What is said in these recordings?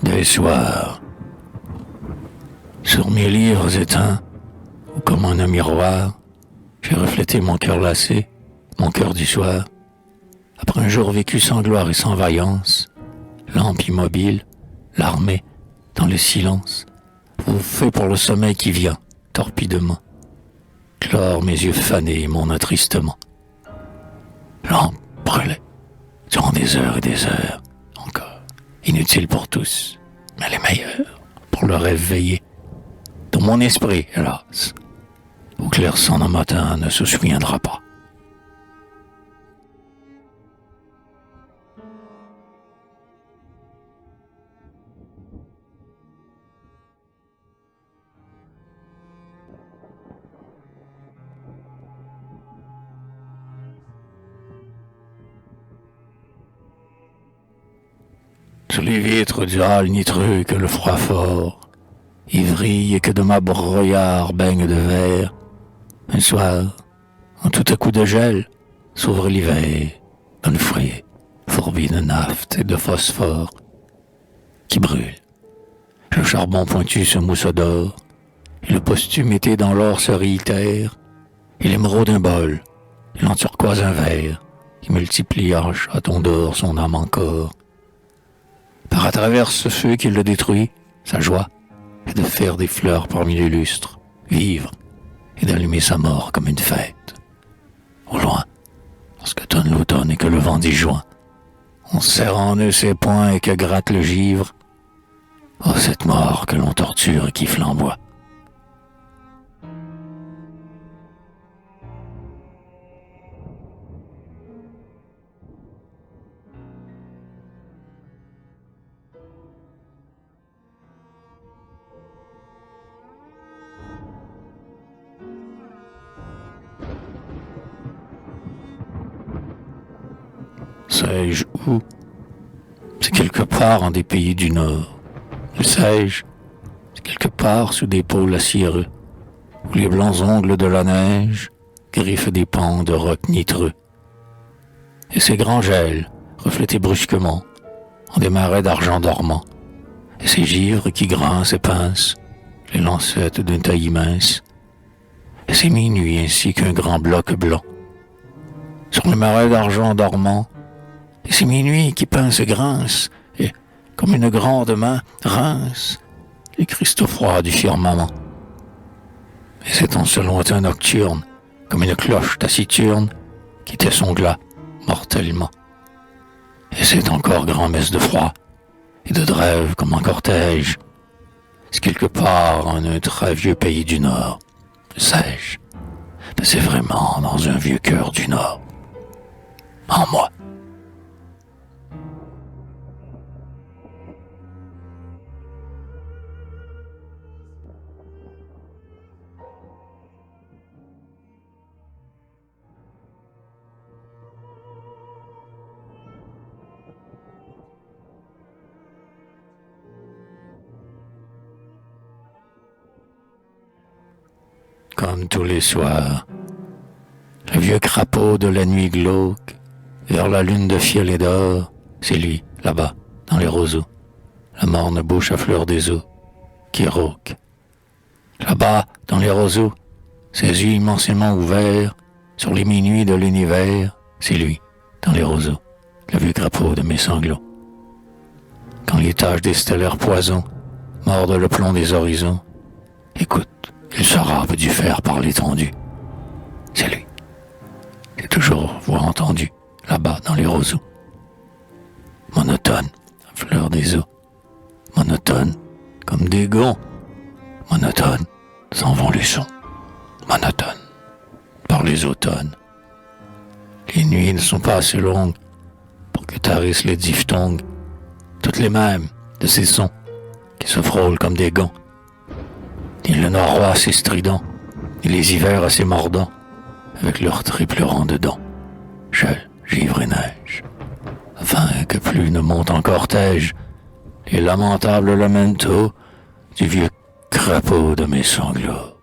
Des soirs, sur mes livres éteints, ou comme en un miroir, j'ai reflété mon cœur lassé, mon cœur du soir. Après un jour vécu sans gloire et sans vaillance, lampe immobile, l'armée, dans le silence, vous fait pour le sommeil qui vient, torpidement, clore mes yeux fanés et mon attristement. Lampe brûlait, durant des heures et des heures, encore, inutile pour tous, mais les meilleurs, pour le rêve veillé, dont mon esprit, hélas, au clair-sang d'un matin ne se souviendra pas. Sur les vitres du hall nitreux que le froid fort ivrie et que de ma brouillard baigne de verre, un soir, en tout à coup de gel, s'ouvre l'hiver dans le foyer fourbi de naphte et de phosphore qui brûle. Le charbon pointu se mousse d'or, et le posthume été dans l'or se réitère, et l'émeraude un bol, et l'enturquoise un verre, qui multiplie en châton d'or son âme encore. Par à travers ce feu qui le détruit, sa joie est de faire des fleurs parmi les lustres, vivre, et d'allumer sa mort comme une fête. Au loin, lorsque tonne l'automne et que le vent disjoint, on serre en eux ses poings et que gratte le givre. Oh, cette mort que l'on torture et qui flamboie. Sais-je où? C'est quelque part en des pays du Nord. Le sais-je? C'est quelque part sous des pôles aciereux, où les blancs ongles de la neige griffent des pans de rocs nitreux. Et ces grands gels, reflétés brusquement, en des marais d'argent dormant, et ces givres qui grincent et pincent les lancettes d'un taillis mince, et ces minuits ainsi qu'un grand bloc blanc, sur les marais d'argent dormant, et ces minuits qui pincent et grincent, et, comme une grande main, rincent les cristaux froids du firmament. Et c'est en ce lointain nocturne, comme une cloche taciturne, qui tait son glas mortellement. Et c'est encore grand-messe de froid, et de drève comme en cortège. C'est quelque part en un très vieux pays du Nord, sais-je. Mais c'est vraiment dans un vieux cœur du Nord. En moi. Comme tous les soirs, le vieux crapaud de la nuit glauque, vers la lune de fiel et d'or, c'est lui, là-bas, dans les roseaux, la morne bouche à fleur des eaux, qui rauque. Là-bas, dans les roseaux, ses yeux immensément ouverts, sur les minuits de l'univers, c'est lui, dans les roseaux, le vieux crapaud de mes sanglots. Quand les taches des stellaires poisons mordent le plomb des horizons, écoute, il se rappe du fer par l'étendue. C'est lui. J'ai toujours voix entendue, là-bas dans les roseaux. Monotone, fleur des eaux. Monotone, comme des gonds. Monotone, s'en vont les sons. Monotone, par les automnes. Les nuits ne sont pas assez longues pour que tarissent les diphtongues, toutes les mêmes de ces sons qui se frôlent comme des gants. Ni le noroît assez strident, ni les hivers assez mordants, avec leur triple rang de dents, gel, givre et neige, afin que plus ne monte en cortège les lamentables lamentos du vieux crapaud de mes sanglots.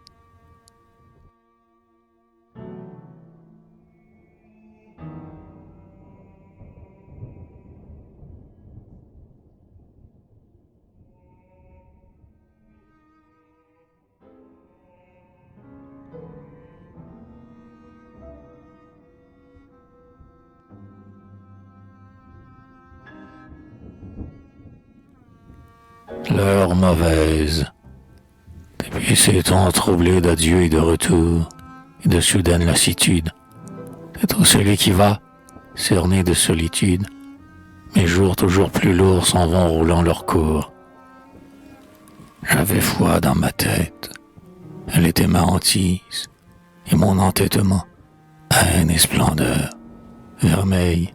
l'heure mauvaise. Depuis ces temps troublés d'adieu et de retour, et de soudaine lassitude, c'est tout celui qui va, cerné de solitude. Mes jours toujours plus lourds s'en vont roulant leur cours. J'avais foi dans ma tête, elle était ma hantise, et mon entêtement, haine et splendeur, vermeil,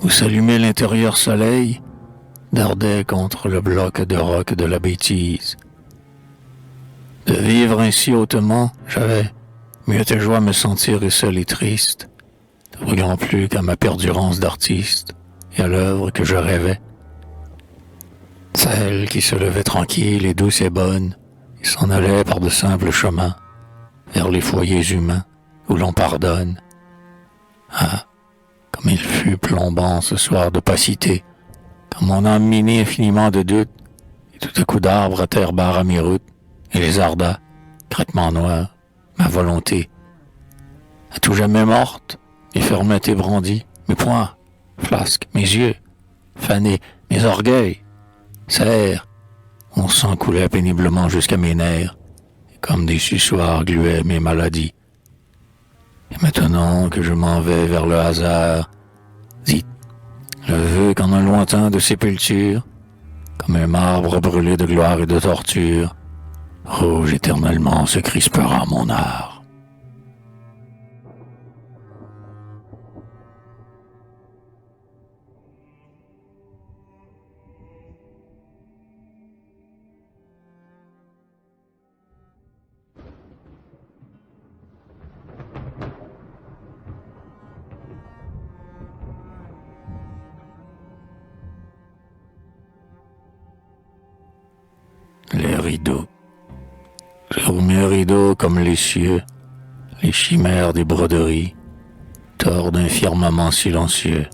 où s'allumait l'intérieur soleil, dardait contre le bloc de roc de la bêtise. De vivre ainsi hautement, j'avais mieux de joie me sentir seul et triste, ne brûlant plus qu'à ma perdurance d'artiste et à l'œuvre que je rêvais. Celle qui se levait tranquille et douce et bonne, et s'en allait par de simples chemins, vers les foyers humains où l'on pardonne. Ah, comme il fut plombant ce soir d'opacité, quand mon âme minée infiniment de doute, et tout à coup d'arbre à terre barre à mes routes, et les ardats, craquements noirs, ma volonté, à tout jamais morte, mes fermetés brandies, mes poings, flasques, mes yeux, fanés, mes orgueils, serres, mon sang coulait péniblement jusqu'à mes nerfs, et comme des suçoirs gluaient mes maladies. Et maintenant que je m'en vais vers le hasard, dites, je veux qu'en un lointain de sépulture, comme un marbre brûlé de gloire et de torture, rouge éternellement se crispera mon art. Les rideaux. Sur mes rideaux comme les cieux, les chimères des broderies, tordent d'un firmament silencieux,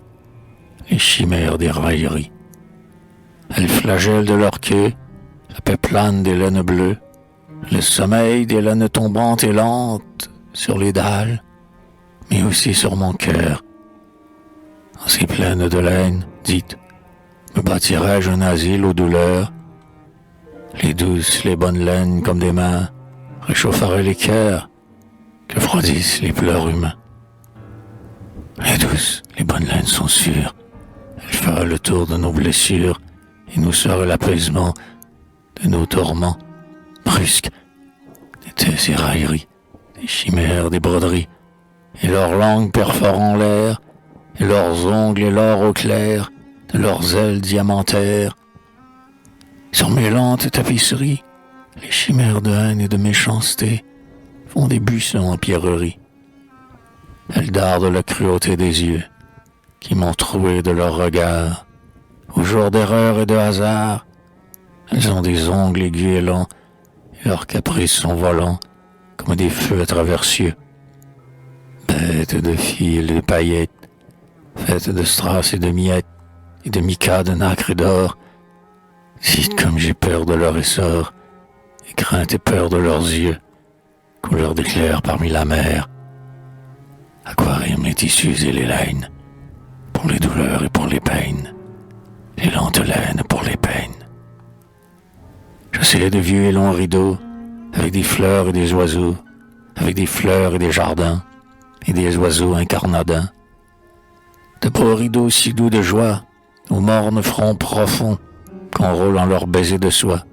les chimères des railleries. Elles flagellent de leur queue la paix plane des laines bleues, le sommeil des laines tombantes et lentes sur les dalles, mais aussi sur mon cœur. En ces plaines de laine, dites, me bâtirais-je un asile aux douleurs? Les douces, les bonnes laines comme des mains réchaufferaient les cœurs que froidissent les pleurs humains. Les douces, les bonnes laines sont sûres, elles feraient le tour de nos blessures et nous seraient l'apaisement de nos tourments brusques. D'étaient ces railleries, des chimères, des broderies, et leurs langues perforant l'air, et leurs ongles et l'or au clair de leurs ailes diamantaires. Sur mes lentes tapisseries, les chimères de haine et de méchanceté font des buissons en pierrerie. Elles dardent la cruauté des yeux, qui m'ont troué de leur regard. Au jour d'erreur et de hasard, elles ont des ongles aigus et longs, et leurs caprices sont volants, comme des feux à travers cieux. Bêtes de fils et de paillettes, faites de strass et de miettes, et de mica, de nacre et d'or, dites comme j'ai peur de leur essor, et crainte et peur de leurs yeux, couleur d'éclair parmi la mer. Aquarium les tissus et les laines, pour les douleurs et pour les peines, les lentes laines pour les peines. Je sais de vieux et longs rideaux, avec des fleurs et des oiseaux, avec des fleurs et des jardins, et des oiseaux incarnadins. De beaux rideaux si doux de joie, aux mornes fronts profonds, qu'enrôlent en leurs baisers de soie.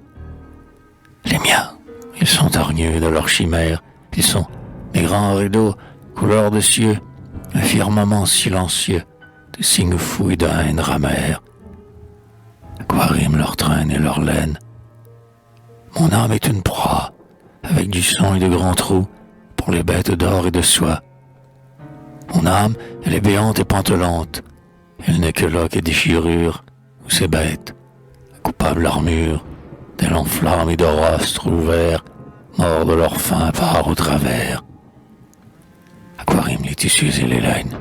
Les miens, ils sont hargneux de leur chimère, ils sont des grands rideaux, couleur de cieux, un firmament silencieux, de signes fous et de haine ramère. Aquarium leur traîne et leur laine. Mon âme est une proie, avec du sang et de grands trous, pour les bêtes d'or et de soie. Mon âme, elle est béante et pantelante, elle n'est que là que déchirure, où ces bêtes, la coupable armure, d'ailes en flammes et de rostres ouverts, morts de leur faim part au travers. Aquarium les tissus et les laines,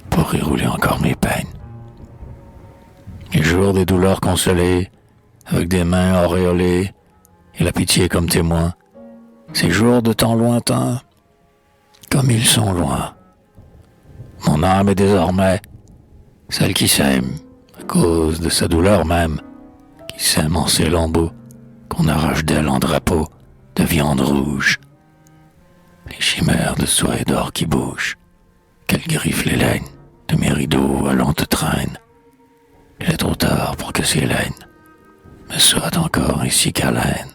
pour y rouler encore mes peines. Les jours des douleurs consolées, avec des mains auréolées, et la pitié comme témoin, ces jours de temps lointain, comme ils sont loin. Mon âme est désormais celle qui s'aime, à cause de sa douleur même, qui sème en ses lambeaux, qu'on arrache d'elle en drapeau de viande rouge. Les chimères de soie et d'or qui bougent, qu'elle griffe les laines de mes rideaux à lente traîne. Il est trop tard pour que ces laines me soient encore ici câlines.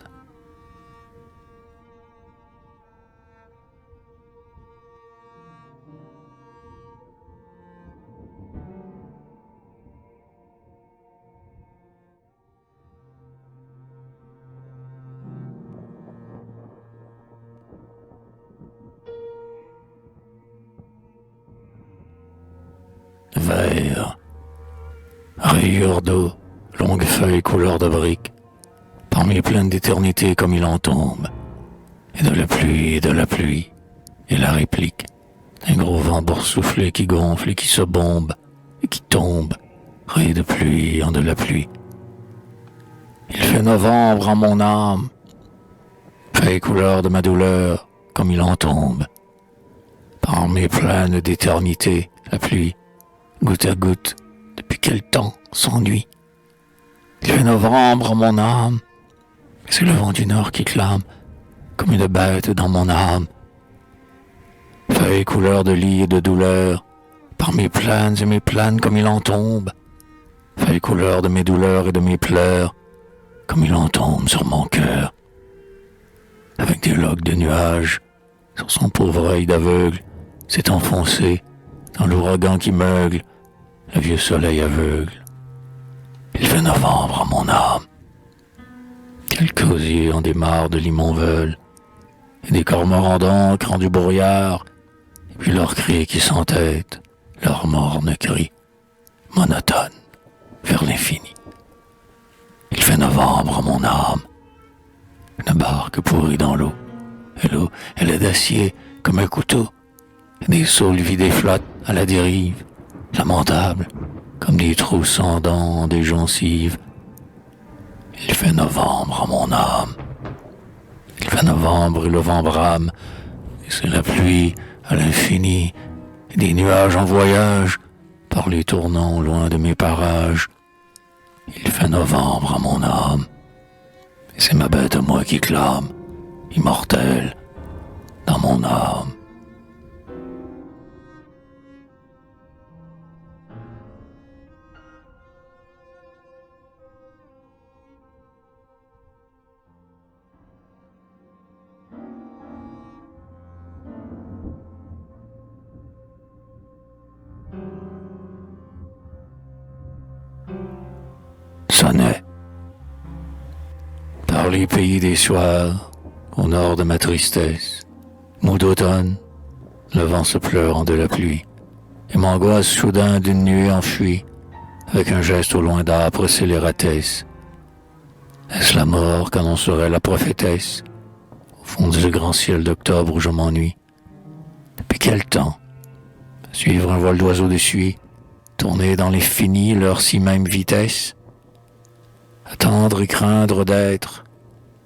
Vert, rayures d'eau, longues feuilles couleur de brique, parmi pleines d'éternité comme il en tombe, et de la pluie, et la réplique d'un gros vent boursouflé qui gonfle et qui se bombe, et qui tombe, ray de pluie en de la pluie. Il fait novembre en mon âme, feuilles couleur de ma douleur comme il en tombe, parmi pleines d'éternité, la pluie, goutte à goutte, depuis quel temps s'ennuie. Il fait novembre en mon âme, et c'est le vent du nord qui clame, comme une bête dans mon âme. Feuilles couleur de lit et de douleur, par mes plaines et mes plaines comme il en tombe. Feuilles couleur de mes douleurs et de mes pleurs, comme il en tombe sur mon cœur. Avec des loques de nuages, sur son pauvre œil d'aveugle, s'est enfoncé dans l'ouragan qui meugle, le vieux soleil aveugle. Il fait novembre en mon âme. Quelques osiers en des mares de limon veulent, et des cormorans d'encre en du brouillard, et puis leurs cris qui s'entêtent, leurs mornes cris, monotones, vers l'infini. Il fait novembre en mon âme. Une barque pourrie dans l'eau, et l'eau, elle est d'acier comme un couteau, et des saules vides flottent à la dérive, lamentables, comme des trous sans dents des gencives. Il fait novembre en mon âme. Il fait novembre et le vent brame, et c'est la pluie à l'infini, et des nuages en voyage, par les tournants loin de mes parages. Il fait novembre en mon âme, et c'est ma bête à moi qui clame, immortelle, dans mon âme. Sonnait. Par les pays des soirs, au nord de ma tristesse, mots d'automne, le vent se pleurant de la pluie, et m'angoisse soudain d'une nuée enfuie, avec un geste au loin d'âpre scélératesse. Est-ce la mort qu'annoncerait la prophétesse, au fond du grand ciel d'octobre où je m'ennuie? Depuis quel temps? Suivre un vol d'oiseaux de suie, tourner dans les finis leur si même vitesse? Attendre et craindre d'être,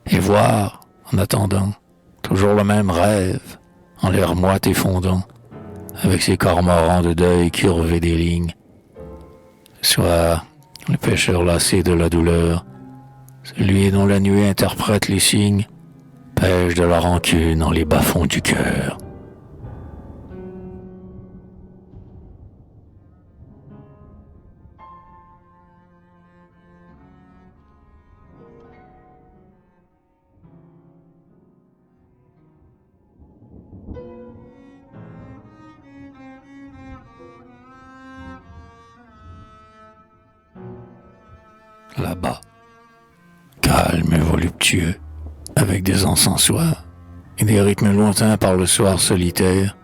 et voir, en attendant, toujours le même rêve, en l'air moite et fondant, avec ses cormorans de deuil curvés des lignes. Soit le pêcheur lassé de la douleur, celui dont la nuée interprète les signes, pêche de la rancune dans les bas-fonds du cœur. Là-bas, calme et voluptueux, avec des encensoirs et des rythmes lointains par le soir solitaire,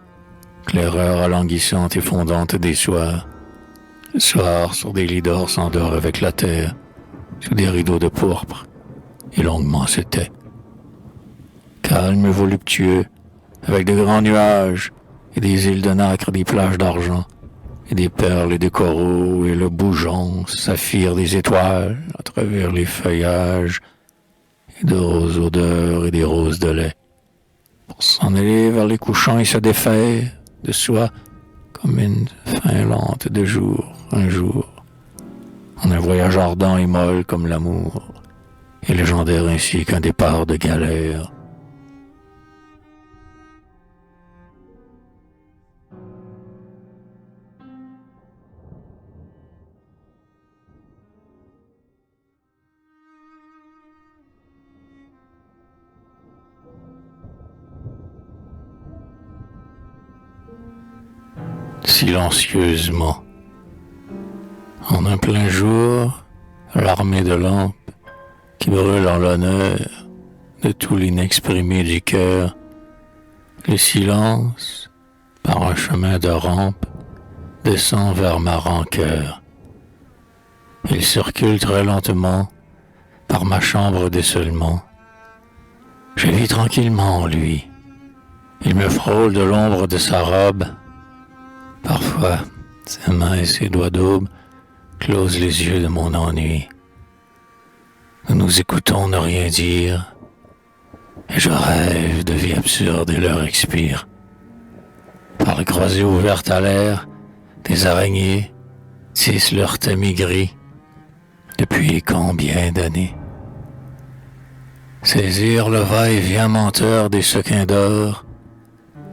claireur alanguissante et fondante des soirs. Le soir, sur des lits d'or, s'endort avec la terre, sous des rideaux de pourpre, et longuement se tait. Calme et voluptueux, avec de grands nuages, et des îles de nacre, des plages d'argent, et des perles et des coraux, et le bougeon, saphir des étoiles, à travers les feuillages, et de roses odeurs et des roses de lait, pour s'en aller vers les couchants et se défaire de soi, comme une fin lente de jour, un jour, en un voyage ardent et molle comme l'amour, et légendaire ainsi qu'un départ de galère. Silencieusement, en un plein jour, l'armée de lampes qui brûle en l'honneur de tout l'inexprimé du cœur, le silence, par un chemin de rampe, descend vers ma rancœur. Il circule très lentement par ma chambre d'isolement. Je vis tranquillement en lui. Il me frôle de l'ombre de sa robe. Parfois, ses mains et ses doigts d'aube closent les yeux de mon ennui. Nous nous écoutons ne rien dire, et je rêve de vie absurde et l'heure expire. Par les croisées ouvertes à l'air, des araignées tissent leur tamis gris. Depuis combien d'années? Saisir le va-et-vient menteur des sequins d'or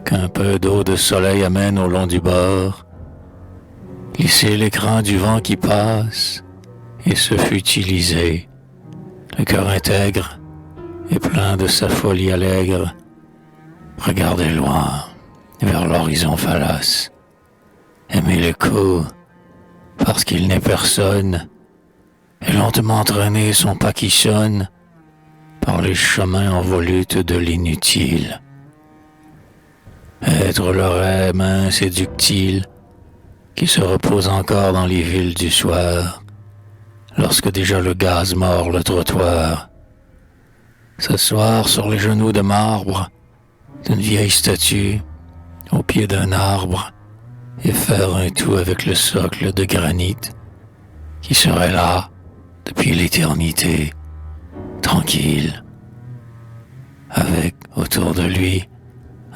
qu'un peu d'eau de soleil amène au long du bord, lisser l'écran du vent qui passe et se futiliser, le cœur intègre et plein de sa folie allègre, regarder loin vers l'horizon fallace, aimer l'écho parce qu'il n'est personne, et lentement traîner son pas qui sonne par les chemins en volute de l'inutile. Être l'oreille mince et ductile qui se repose encore dans les villes du soir, lorsque déjà le gaz mord le trottoir. S'asseoir sur les genoux de marbre d'une vieille statue au pied d'un arbre et faire un tout avec le socle de granit qui serait là depuis l'éternité, tranquille, avec autour de lui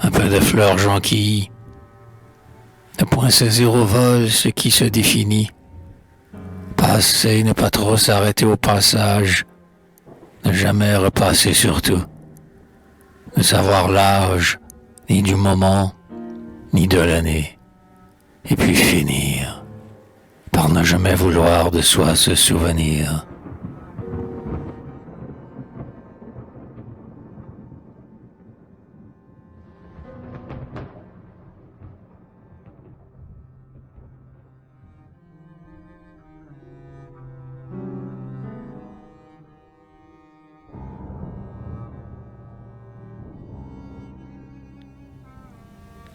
un peu de fleurs jonquilles, ne point saisir au vol ce qui se définit, passer, ne pas trop s'arrêter au passage, ne jamais repasser surtout, ne savoir l'âge, ni du moment, ni de l'année, et puis finir par ne jamais vouloir de soi se souvenir.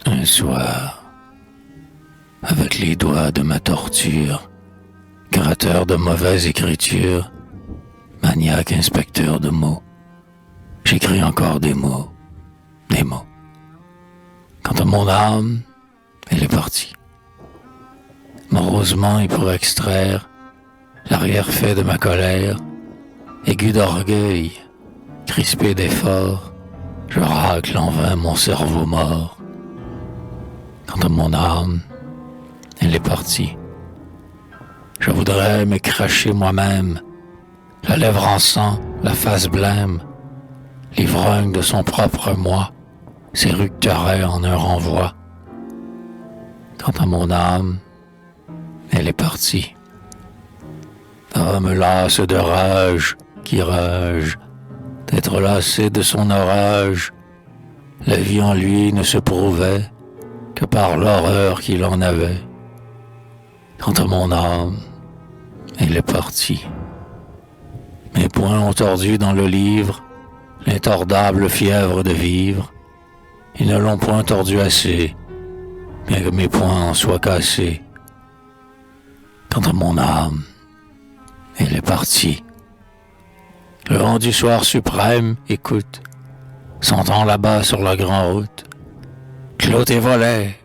Un soir, avec les doigts de ma torture, gratteur de mauvaise écriture, maniaque inspecteur de mots, j'écris encore des mots, des mots. Quant à mon âme, elle est partie. Morosement et pour extraire l'arrière-fait de ma colère, aigu d'orgueil, crispé d'effort, je racle en vain mon cerveau mort. Quant à mon âme, elle est partie. Je voudrais me cracher moi-même, la lèvre en sang, la face blême, l'ivrogne de son propre moi, s'éructerait en un renvoi. Quant à mon âme, elle est partie. Ah, me lasse de rage qui rage, d'être lassé de son orage. La vie en lui ne se prouvait que par l'horreur qu'il en avait. Quant à mon âme, elle est partie. Mes poings ont tordu dans le livre l'intordable fièvre de vivre. Ils ne l'ont point tordu assez, bien que mes poings en soient cassés. Quant à mon âme, elle est partie. Le vent du soir suprême écoute, s'entend là-bas sur la grande route. Clos tes volets,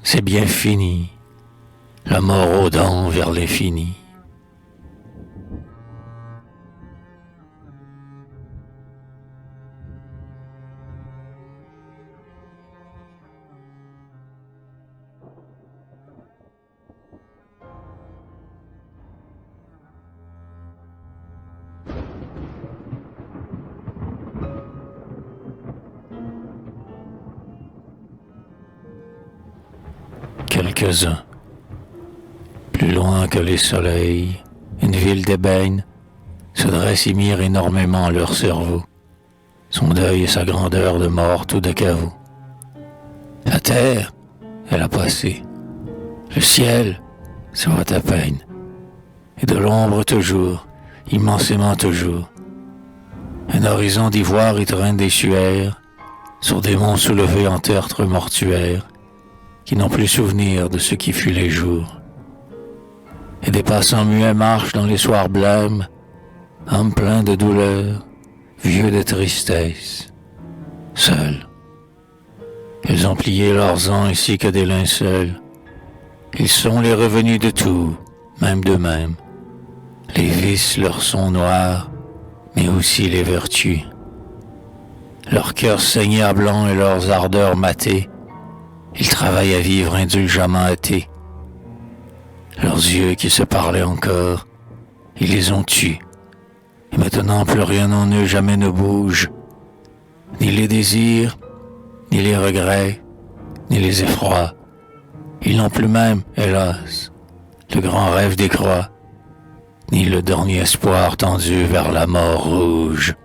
c'est bien fini, la mort aux dents vers l'infini. quelques-uns. Plus loin que les soleils, une ville d'ébène se dresse y mire énormément leur cerveau, son deuil et sa grandeur de morte ou de caveau. La terre, elle a passé. Le ciel, ça va à peine. Et de l'ombre toujours, immensément toujours. Un horizon d'ivoire y traîne des suaires, sur des monts soulevés en tertre mortuaire, qui n'ont plus souvenir de ce qui fut les jours. Et des passants muets marchent dans les soirs blêmes, âmes pleins de douleur, vieux de tristesse, seuls. Ils ont plié leurs ans ainsi que des linceuls. Ils sont les revenus de tout, même d'eux-mêmes. Les vices leur sont noirs, mais aussi les vertus. Leurs cœurs saignés à blanc et leurs ardeurs matées, ils travaillent à vivre indulgemment athées. Leurs yeux qui se parlaient encore, ils les ont tués. Et maintenant plus rien en eux jamais ne bouge. Ni les désirs, ni les regrets, ni les effrois. Ils n'ont plus même, hélas, le grand rêve des croix, ni le dernier espoir tendu vers la mort rouge.